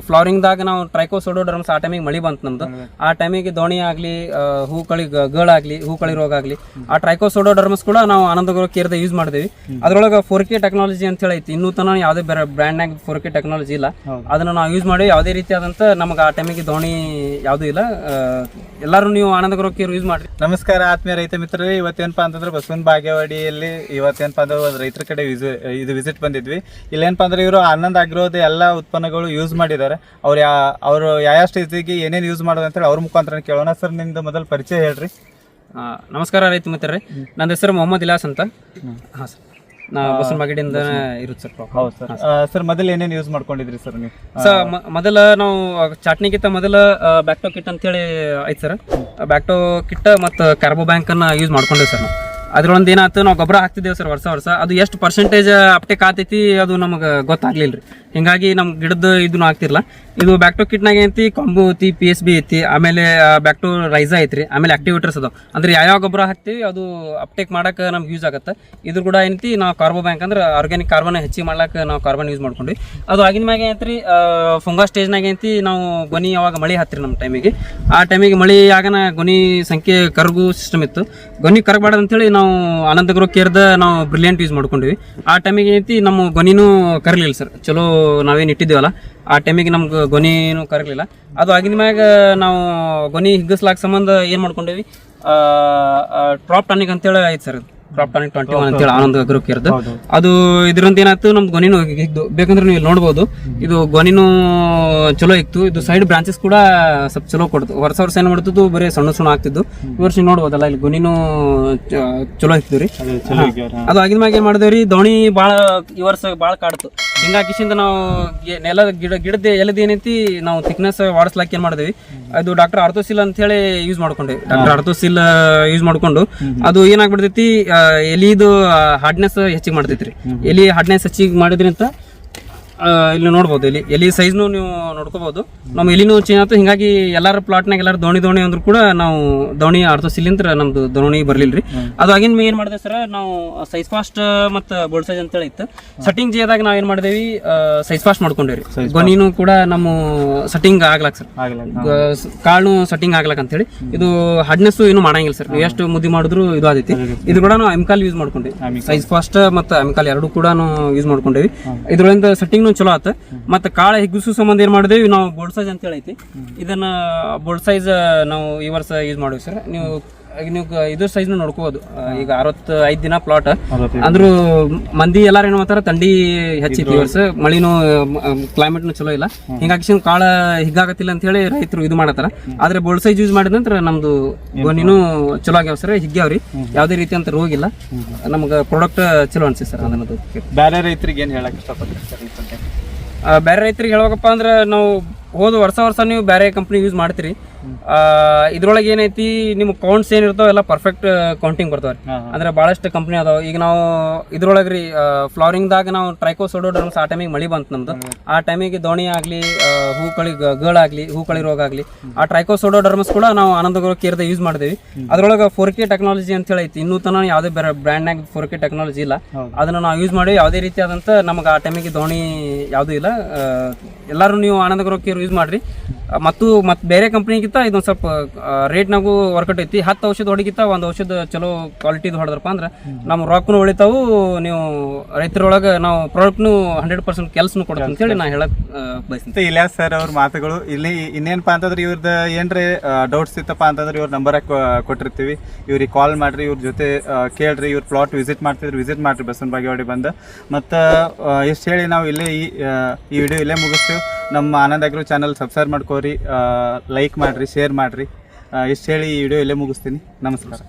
ಫ್ಲವರಿಂಗ್ದಾಗ ನಾವು ಟ್ರೈಕೋಸೋಡೋಡರ್ಮ್ಸ್ ಆ ಟೈಮಿಗೆ ಮಳಿ ಬಂತು ನಮ್ದು. ಆ ಟೈಮಿಗೆ ದೋಣಿ ಆಗಲಿ ಗಳಾಗಲಿ ಹೂಕಳಿ ರೋಗ ಆಗಲಿ ಆ ಟ್ರೈಕೋಸೋಡೋಡರ್ಮ್ಸ್ ಕೂಡ ನಾವು ಆನಂದಗೌರ ಕೇರ್ದ ಯೂಸ್ ಮಾಡಿದ್ವಿ. ಅದ್ರೊಳಗೆ 4K ಟೆಕ್ನಾಲಜಿ ಅಂತ ಹೇಳಿ ಐತಿ. ಇನ್ನೂ ತನ ಯಾವುದೇ ಬೇರೆ ಬ್ರ್ಯಾಂಡ್ನಾಗ 4K ಟೆಕ್ನಾಲಜಿ ಇಲ್ಲ. ಅದನ್ನ ನಾವು ಯೂಸ್ ಮಾಡಿ ಯಾವುದೇ ರೀತಿಯಾದಂಥ ನಮಗೆ ಆ ಟೈಮಿಗೆ ದೋಣಿ ಯಾವುದೂ ಇಲ್ಲ. ಎಲ್ಲರೂ ನೀವು ಆನಂದಗೌರ ಕೇರ್ ಯೂಸ್ ಮಾಡಿರಿ. ನಮಸ್ಕಾರ ಆತ್ಮೀಯ ರೈತ ಮಿತ್ರರೇ, ಇವತ್ತೇನಪ್ಪ ಅಂತಂದ್ರೆ ಬಸವನ ಬಾಗೇವಾಡಿಯಲ್ಲಿ ಇವತ್ತೇನಪ್ಪ ಅಂದ್ರೆ ಒಂದು ರೈತರ ಕಡೆ ವಿಸಿಟ್ ಬಂದಿದ್ವಿ. ಇಲ್ಲೇನಪ್ಪ ಅಂದ್ರೆ ಇವರು ಆನಂದ್ ಆಗಿರೋದು ಎಲ್ಲ ಉತ್ಪನ್ನಗಳು ಯೂಸ್ ಮಾಡಿದ್ದಾರೆ. ಅವರು ಯಾವ ಸ್ಟೇಜಿಗೆ ಏನೇನು ಯೂಸ್ ಮಾಡೋದು ಅಂತೇಳಿ ಅವ್ರ ಮುಖಾಂತರ ಕೇಳೋಣ. ಸರ್, ನಿಮ್ದು ಮೊದಲು ಪರಿಚಯ ಹೇಳ್ರಿ. ನಮಸ್ಕಾರ ರೈತ ಮಿತ್ರರೇ, ನನ್ನ ಹೆಸರು ಮೊಹಮ್ಮದ್ ಇಲಾಸ್ ಅಂತ. ಹಾಂ ಸರ್, ನಾ ಬಸವನ ಬಾಗೇಡಿಯಿಂದ ಇರುತ್ತೆ ಸರ್. ಹೌದು ಸರ್. ಸರ್, ಮೊದಲು ಏನೇನು ಯೂಸ್ ಮಾಡ್ಕೊಂಡಿದ್ರಿ ಸರ್ ನೀವು? ಸರ್, ಮೊದಲ ನಾವು ಚಾಟ್ನಿಗಿಂತ ಮೊದಲ ಬ್ಯಾಕ್ಟೋ ಕಿಟ್ ಅಂತೇಳಿ ಐತೆ ಸರ್. ಬ್ಯಾಕ್ಟೋ ಕಿಟ್ ಮತ್ತು ಕಾರ್ಬೋ ಬ್ಯಾಂಕನ್ನು ಯೂಸ್ ಮಾಡ್ಕೊಂಡಿವಿ ಸರ್. ನಾವು ಅದ್ರೊಂದು ಏನಾಯ್ತು, ನಾವು ಗೊಬ್ಬರ ಹಾಕ್ತಿದ್ದೇವೆ ಸರ್ ವರ್ಷ. ಅದು ಎಷ್ಟು ಪರ್ಸೆಂಟೇಜ್ ಅಪ್ಟೇಕ್ ಆಗ್ತೈತಿ ಅದು ನಮಗೆ ಗೊತ್ತಾಗ್ಲಿಲ್ಲ ರೀ. ಹಿಂಗಾಗಿ ನಮ್ಗೆ ಗಿಡದ ಇದನ್ನು ಆಗ್ತಿರಲ್ಲ. ಇದು ಬ್ಯಾಕ್ಟೋ ಕಿಟ್ನಾಗ ಏನೈತಿ, ಕೊಂಬು ಐತಿ, PSB ಐತಿ, ಆಮೇಲೆ ಬ್ಯಾಕ್ಟೋ ರೈಸಾ ಐತ್ರಿ, ಆಮೇಲೆ ಆಕ್ಟಿವೇಟರ್ಸ್ ಅದಾವ. ಅಂದ್ರೆ ಯಾವ ಗೊಬ್ಬರ ಹಾಕ್ತಿವಿ ಅದು ಅಪ್ಟೇಕ್ ಮಾಡಕ್ಕೆ ನಮ್ಗೆ ಯೂಸ್ ಆಗುತ್ತೆ. ಇದ್ರ ಕೂಡ ಏನೈತಿ, ನಾವು ಕಾರ್ಬೋ ಬ್ಯಾಂಕ್ ಅಂದ್ರೆ ಆರ್ಗ್ಯಾನಿಕ್ ಕಾರ್ಬನ್ ಹೆಚ್ಚಿಗೆ ಮಾಡ್ಲಿಕ್ಕೆ ನಾವು ಕಾರ್ಬನ್ ಯೂಸ್ ಮಾಡ್ಕೊಂಡ್ವಿ. ಅದು ಆಗಿನ ಮ್ಯಾಗ ಏನೈತ್ರಿ, ಫಂಗಾ ಸ್ಟೇಜ್ನಾಗ ಏನೈತಿ, ನಾವು ಗೊನಿ ಯಾವಾಗ ಮಳೆ ಹತ್ತಿರಿ ನಮ್ಮ ಟೈಮಿಗೆ, ಆ ಟೈಮಿಗೆ ಮಳೆ ಆಗನ ಗೊನಿ ಸಂಖ್ಯೆ ಕರಗು ಸಿಸ್ಟಮ್ ಇತ್ತು. ಗೊನಿ ಕರಗಬಾರ್ದು ಅಂತೇಳಿ ನಾವು ಆನಂದಗೌರ ಕೇರ್ದ ನಾವು ಬ್ರಿಲಿಯಂಟ್ ಯೂಸ್ ಮಾಡ್ಕೊಂಡ್ವಿ. ಆ ಟೈಮಿಗೆ ಏನೈತಿ, ನಮ್ಮ ಗೊನಿನೂ ಕರಲಿಲ್ಲ ಸರ್. ಚಲೋ ನಾವೇನು ಇಟ್ಟಿದ್ದೇವಲ್ಲ ಆ ಟೈಮಿಗೆ ನಮ್ಗೆ ಗೊನಿನೂ ಕರಗಲಿಲ್ಲ. ಅದು ಆಗಿನ ಮ್ಯಾಗ ನಾವು ಗೊನಿ ಹಿಗ್ಗಿಸ್ಲಾಕ ಸಂಬಂಧ ಏನು ಮಾಡ್ಕೊಂಡೇವಿ, ಟ್ರಾಪ್ ಟಾನಿಕ್ ಅಂತೇಳಿ ಐತೆ ಸರ್. ಟ್ರಾಪ್ ಟಾನಿಕ್ 21 ಅಂತೇಳಿ ಆನಂದಗೌರ ಕೇರ್ದು. ಅದು ಇದರಿಂದ ಏನಾಯ್ತು, ನಮ್ದು ಗೊನಿನೂ ಹಿಗ್ದು. ಬೇಕಂದ್ರೆ ನೀವು ಇಲ್ಲಿ ನೋಡ್ಬೋದು, ಇದು ಗೊನಿನೂ ಚಲೋ ಇತ್ತು. ಇದು ಸೈಡ್ ಬ್ರಾಂಚಸ್ ಕೂಡ ಸ್ವಲ್ಪ ಚಲೋ ಕೊಡ್ತು. ವರ್ಷ ಏನು ಮಾಡ್ತಿದ್ದು, ಬರೀ ಸಣ್ಣ ಆಗ್ತಿದ್ದು. ಈ ವರ್ಷ ನೋಡ್ಬೋದಲ್ಲ, ಇಲ್ಲಿ ಗೊನಿನೂ ಚಲೋ ಇತ್ತು ರೀ. ಅದು ಆಗಿನ ಮ್ಯಾಗ ಏನು ಮಾಡಿದೇವ್ರಿ, ದೋಣಿ ಭಾಳ ಈ ವರ್ಷ ಭಾಳ ಕಾಡ್ತು. ಹಿಂಗಾಕಿಸಿಂದ ನಾವು ಗಿಡದ ಎಲೆದ ಏನೈತಿ, ನಾವು ಥಿಕ್ನೆಸ್ ವಾಡಿಸ್ಲಾಕ ಏನು ಮಾಡಿದ್ವಿ, ಅದು ಡಾಕ್ಟರ್ ಆರ್ಥೋಸಿಲ್ ಅಂತ ಹೇಳಿ ಯೂಸ್ ಮಾಡ್ಕೊಂಡ್ವಿ. ಡಾಕ್ಟರ್ ಆರ್ಥೋಸಿಲ್ ಯೂಸ್ ಮಾಡ್ಕೊಂಡು ಅದು ಏನಾಗ್ಬಿಡ್ತೈತಿ, ಎಲಿದು ಹಾರ್ಡ್ನೆಸ್ ಹೆಚ್ಚಿಗೆ ಮಾಡ್ತೈತ್ರಿ. ಎಲಿ ಹಾರ್ಡ್ನೆಸ್ ಹೆಚ್ಚಿಗೆ ಮಾಡಿದ್ರಿ ಅಂತ ಇಲ್ಲಿ ನೋಡ್ಬೋದು. ಎಲಿ ಸೈಜ್ನು ನೀವು ನೋಡ್ಕೋಬಹುದು. ನಮ್ಮ ಎಲಿನೂ ಚೇಂಜ್ ಆಯ್ತು. ಹಿಂಗಾಗಿ ಎಲ್ಲಾರ ಪ್ಲಾಟ್ನಾಗ ಎಲ್ಲಾರು ದೋಣಿ ಅಂದ್ರು ಕೂಡ ನಾವು ದೋಣಿ ಆರ್ಥೋಸಿಲಿಂತ್ರ ನಮ್ದು ದೋಣಿ ಬರ್ಲಿಲ್ರಿ. ಅದು ಆಗಿನ ಏನ್ ಮಾಡಿದೆ ಸರ್, ನಾವು ಸೈಜ್ ಫಾಸ್ಟ್ ಮತ್ತು ಬೋಲ್ಡ್ ಸೈಜ್ ಅಂತೇಳಿ ಇತ್ತು. ಸೆಟ್ಟಿಂಗ್ ಜೇದಾಗ ನಾವ್ ಏನ್ ಮಾಡಿದೇವಿ, ಸೈಜ್ ಫಾಸ್ಟ್ ಮಾಡ್ಕೊಂಡೇವ್ರಿ. ಗೊನಿನೂ ಕೂಡ ನಮ್ಮ ಸೆಟ್ಟಿಂಗ್ ಆಗ್ಲಾಕ್ ಸರ್, ಕಾಳು ಸೆಟ್ಟಿಂಗ್ ಆಗ್ಲಾಕ್ ಅಂತೇಳಿ. ಇದು ಹಾರ್ಡ್ನೆಸ್ ಏನು ಮಾಡಂಗಿಲ್ಲ ಸರ್. ನೀವು ಎಷ್ಟು ಮುದ್ದಿ ಮಾಡಿದ್ರು ಇದು ಆದೈತಿ. ಇದು ಕೂಡ ನಾವು ಅಮಿಕಾಲ್ ಯೂಸ್ ಮಾಡ್ಕೊಂಡೇವಿ. ಸೈಜ್ ಫಾಸ್ಟ್ ಮತ್ತು ಅಮಿಕಾಲ್ ಎರಡು ಕೂಡ ಯೂಸ್ ಮಾಡ್ಕೊಂಡೇವಿ. ಇದ್ರಿಂದ ಸೆಟ್ಟಿಂಗ್ ಚಲೋ ಆತ. ಮತ್ತೆ ಕಾಳ ಹಿಗ್ಗಿಸು ಸಂಬಂಧ ಏನ್ ಮಾಡಿದೇವಿ, ನಾವು ಬೋಲ್ಡ್ ಸೈಜ್ ಅಂತ ಹೇಳೈತಿ. ಇದನ್ನ ಬೋಲ್ಡ್ ಸೈಜ್ ನಾವು ಈ ವರ್ಷ ಯೂಸ್ ಮಾಡಿವಿ ಸರ್. ನೀವು ಇದ್ರ ಸೈಜ್ ನೋಡ್ಕೋಬಹುದು. ಈಗ 65 ದಿನ ಪ್ಲಾಟ್ ಅಂದ್ರೂ ಮಂದಿ ಎಲ್ಲಾರು ಏನ್ ಮಾಡ್ತಾರ, ಥಂಡಿ ಹೆಚ್ಚಿತ್ತು ಈ ವರ್ಷ, ಮಳಿನೂ ಕ್ಲೈಮೇಟ್ನು ಚಲೋ ಇಲ್ಲ. ಹಿಂಗಾಗಿ ಕಾಳ ಹಿಗ್ಗಾಗತ್ತಿಲ್ಲ ಅಂತ ಹೇಳಿ ರೈತರು ಇದು ಮಾಡತ್ತಾರ. ಆದ್ರೆ ಬೋಲ್ಡ್ ಸೈಜ್ ಯೂಸ್ ಮಾಡಿದ ನಂತರ ನಮ್ದು ಗೊನಿನೂ ಚಲೋ ಆಗ್ಯಾವ ಸರ್, ಹಿಗ್ಗ್ಯಾವ್ರಿ. ಯಾವುದೇ ರೀತಿ ಅಂತ ರೋಗ ಇಲ್ಲ. ನಮ್ಗೆ ಪ್ರಾಡಕ್ಟ್ ಚಲೋ ಅನ್ಸಿ ಸರ್. ಅದನ್ನದು ಬೇರೆ ರೈತರಿಗೆ ಏನು ಹೇಳಕ್ ಇಷ್ಟಪಡ್ತೀರಿ ಸರ್? ಬೇರೆ ರೈತರಿಗೆ ಹೇಳ್ಬೇಕಪ್ಪ ಅಂದ್ರೆ, ನಾವು ಹೋದ ವರ್ಷ ನೀವು ಬೇರೆ ಕಂಪ್ನಿ ಯೂಸ್ ಮಾಡ್ತೀರಿ. ಇದ್ರೊಳಗೆ ಏನೈತಿ, ನಿಮ್ಮ ಕೌಂಟ್ಸ್ ಏನಿರ್ತಾವ ಎಲ್ಲ ಪರ್ಫೆಕ್ಟ್ ಕೌಂಟಿಂಗ್ ಬರ್ತಾವ್ರಿ. ಅಂದ್ರೆ ಭಾಳಷ್ಟು ಕಂಪ್ನಿ ಅದಾವ. ಈಗ ನಾವು ಇದ್ರೊಳಗೆ ರೀ ಫ್ಲವರಿಂಗ್ದಾಗ ನಾವು ಟ್ರೈಕೋಸೋಡೋಡರ್ಮ್ಸ್ ಆ ಟೈಮಿಗೆ ಮಳಿ ಬಂತು ನಮ್ದು. ಆ ಟೈಮಿಗೆ ದೋಣಿ ಆಗಲಿ ಹೂಕಳಿ ರೋಗ ಆಗಲಿ ಆ ಟ್ರೈಕೋಸೋಡೋಡರ್ಮ್ಸ್ ಕೂಡ ನಾವು ಆನಂದಗೌರ ಕೇರ್ದ ಯೂಸ್ ಮಾಡಿದೇವಿ. ಅದ್ರೊಳಗೆ 4K ಟೆಕ್ನಾಲಜಿ ಅಂತ ಹೇಳಿ ಐತಿ. ಇನ್ನೂ ತನ ಯಾವುದೇ ಬೇರೆ ಬ್ರ್ಯಾಂಡ್ನಾಗ 4K ಟೆಕ್ನಾಲಜಿ ಇಲ್ಲ. ಅದನ್ನ ನಾವು ಯೂಸ್ ಮಾಡಿ ಯಾವುದೇ ರೀತಿಯಾದಂಥ ನಮಗೆ ಆ ಟೈಮಿಗೆ ದೋಣಿ ಯಾವುದೂ ಇಲ್ಲ. ಎಲ್ಲರೂ ನೀವು ಆನಂದಗೌರ ಕೇರ್ ಯೂಸ್ ಮಾಡ್ರಿ. ಮತ್ತು ಬೇರೆ ಕಂಪ್ನಿಗಿಂತ ಇದೊಂದು ಸ್ವಲ್ಪ ರೇಟ್ನಾಗೂ ವರ್ಕೌಟ್ ಐತಿ. 10 ಔಷಧ ಹೊಡಿಗಿಂತ ಒಂದು ಔಷಧ ಚಲೋ ಕ್ವಾಲಿಟಿದು ಹೊಡೆದ್ರಪ್ಪ ಅಂದ್ರೆ ನಮ್ಮ ರೊಕ್ಕನು ಉಳಿತಾವು. ನೀವು ರೈತರೊಳಗೆ ನಾವು ಪ್ರಾಡಕ್ಟ್ನು 100% ಕೆಲಸನು ಕೊಡ್ತೀವಿ ಅಂತೇಳಿ ನಾ ಹೇಳಕ್ ಬಯಸ್ತೀನಿ. ಇಲ್ಯಾಸ್ ಸರ್ ಅವ್ರ ಮಾತುಗಳು. ಇಲ್ಲಿ ಇನ್ನೇನಪ್ಪ ಅಂತಂದ್ರೆ ಇವ್ರದ್ದು ಏನ್ರಿ ಡೌಟ್ಸ್ ಇತ್ತಪ್ಪ ಅಂತಂದ್ರೆ ಇವ್ರ ನಂಬರ್ ಕೊಟ್ಟಿರ್ತೀವಿ. ಇವ್ರಿಗೆ ಕಾಲ್ ಮಾಡ್ರಿ, ಇವ್ರ ಜೊತೆ ಕೇಳ್ರಿ. ಇವ್ರ ಪ್ಲಾಟ್ ವಿಸಿಟ್ ಮಾಡ್ರಿ ಬಸವನ ಬಾಗೇವಾಡಿ ಬಂದು. ಮತ್ತು ಎಷ್ಟು ಹೇಳಿ ನಾವು ಇಲ್ಲೇ ಈ ವಿಡಿಯೋ ಇಲ್ಲೇ ಮುಗಿಸ್ತೀವಿ. ನಮ್ಮ ಆನಂದ್ ಅಗ್ರೋ ಚಾನಲ್ ಸಬ್ಸ್ಕ್ರೈಬ್ ಮಾಡ್ಕೋರಿ, ಲೈಕ್ ಮಾಡಿರಿ, ಶೇರ್ ಮಾಡಿರಿ. ಇಷ್ಟು ಹೇಳಿ ಈ ವಿಡಿಯೋ ಇಲ್ಲೇ ಮುಗಿಸ್ತೀನಿ. ನಮಸ್ಕಾರ.